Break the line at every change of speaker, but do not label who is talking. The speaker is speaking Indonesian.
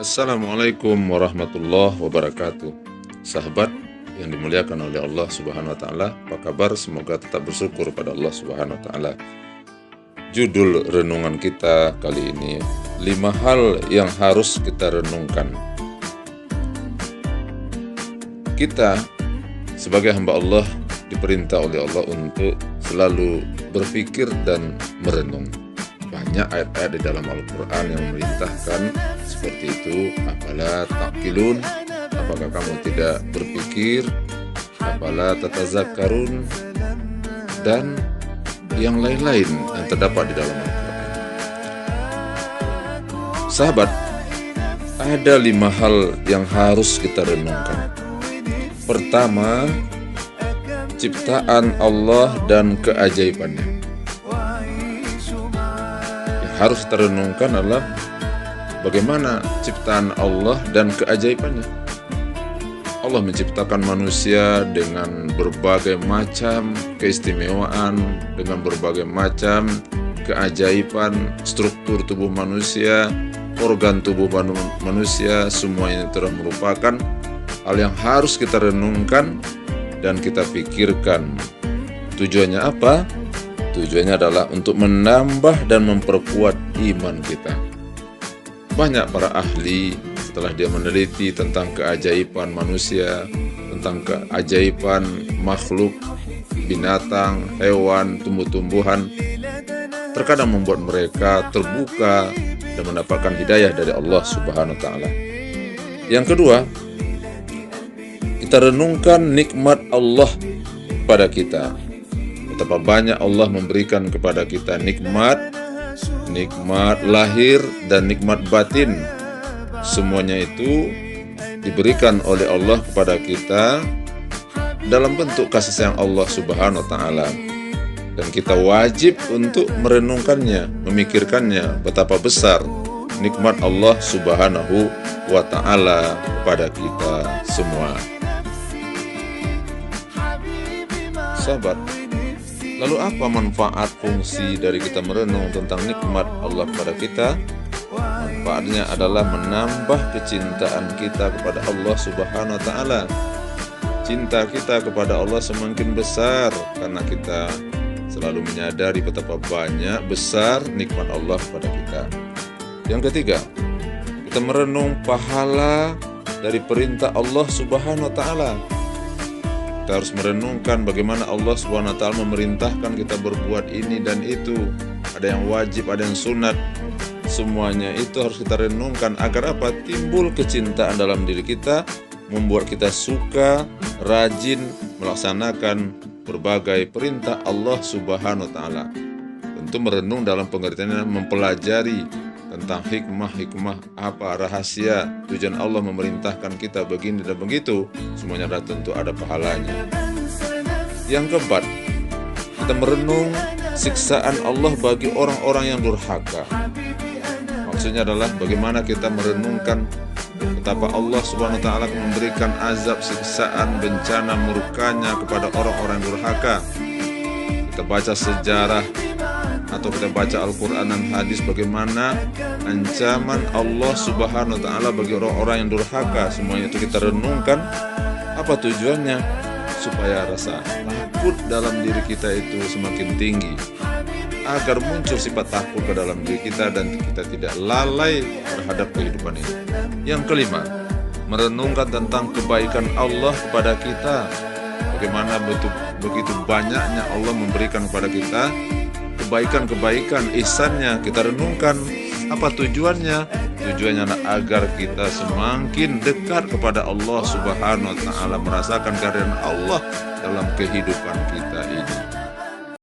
Assalamualaikum warahmatullahi wabarakatuh. Sahabat yang dimuliakan oleh Allah Subhanahu wa taala, apa kabar? Semoga tetap bersyukur pada Allah Subhanahu wa taala. Judul renungan kita kali ini, 5 hal yang harus kita renungkan. Kita sebagai hamba Allah diperintah oleh Allah untuk selalu berpikir dan merenung. Banyak ayat-ayat di dalam Al-Quran yang memerintahkan seperti itu. Afala taqilun, apakah kamu tidak berpikir? Afala tatazakkarun, dan yang lain-lain yang terdapat di dalam Al-Quran. Sahabat, ada 5 hal yang harus kita renungkan. Pertama, ciptaan Allah dan keajaibannya. Harus kita renungkan adalah bagaimana ciptaan Allah dan keajaibannya. Allah menciptakan manusia dengan berbagai macam keistimewaan, dengan berbagai macam keajaiban, struktur tubuh manusia, organ tubuh manusia, semuanya telah merupakan hal yang harus kita renungkan dan kita pikirkan. Tujuannya apa? Tujuannya adalah untuk menambah dan memperkuat iman kita. Banyak para ahli setelah dia meneliti tentang keajaiban manusia, tentang keajaiban makhluk, binatang, hewan, tumbuh-tumbuhan, terkadang membuat mereka terbuka dan mendapatkan hidayah dari Allah Subhanahu wa taala. Yang kedua, kita renungkan nikmat Allah pada kita. Betapa banyak Allah memberikan kepada kita nikmat lahir dan nikmat batin. Semuanya itu diberikan oleh Allah kepada kita dalam bentuk kasih sayang Allah Subhanahu wa taala. Dan kita wajib untuk merenungkannya, memikirkannya, betapa besar nikmat Allah Subhanahu wa taala kepada kita semua. Sahabat, lalu apa manfaat fungsi dari kita merenung tentang nikmat Allah kepada kita? Manfaatnya adalah menambah kecintaan kita kepada Allah Subhanahu wa taala. Cinta kita kepada Allah semakin besar karena kita selalu menyadari betapa banyak besar nikmat Allah kepada kita. Yang ketiga, kita merenung pahala dari perintah Allah Subhanahu wa taala. Kita harus merenungkan bagaimana Allah Subhanahu wa taala memerintahkan kita berbuat ini dan itu. Ada yang wajib, ada yang sunat. Semuanya itu harus kita renungkan agar apa? Timbul kecintaan dalam diri kita, membuat kita suka, rajin melaksanakan berbagai perintah Allah Subhanahu wa taala. Tentu merenung dalam pengertiannya mempelajari tentang hikmah apa rahasia tujuan Allah memerintahkan kita begini dan begitu, semuanya tentu ada pahalanya. Yang keempat, kita merenung siksaan Allah bagi orang-orang yang durhaka. Maksudnya adalah bagaimana kita merenungkan betapa Allah Subhanahu wa taala memberikan azab, siksaan, bencana, murkanya kepada orang-orang yang durhaka. Kita baca sejarah atau kita baca Al-Quran dan hadis bagaimana ancaman Allah Subhanahu wa taala bagi orang-orang yang durhaka. Semuanya itu kita renungkan. Apa tujuannya? Supaya rasa takut dalam diri kita itu semakin tinggi, agar muncul sifat takut ke dalam diri kita dan kita tidak lalai terhadap kehidupan ini. Yang kelima, merenungkan tentang kebaikan Allah kepada kita. Bagaimana begitu banyaknya Allah memberikan kepada kita kebaikan-kebaikan, ihsannya. Kita renungkan apa tujuannya? Tujuannya agar kita semakin dekat kepada Allah Subhanahu wa taala, merasakan kehadiran Allah dalam kehidupan kita.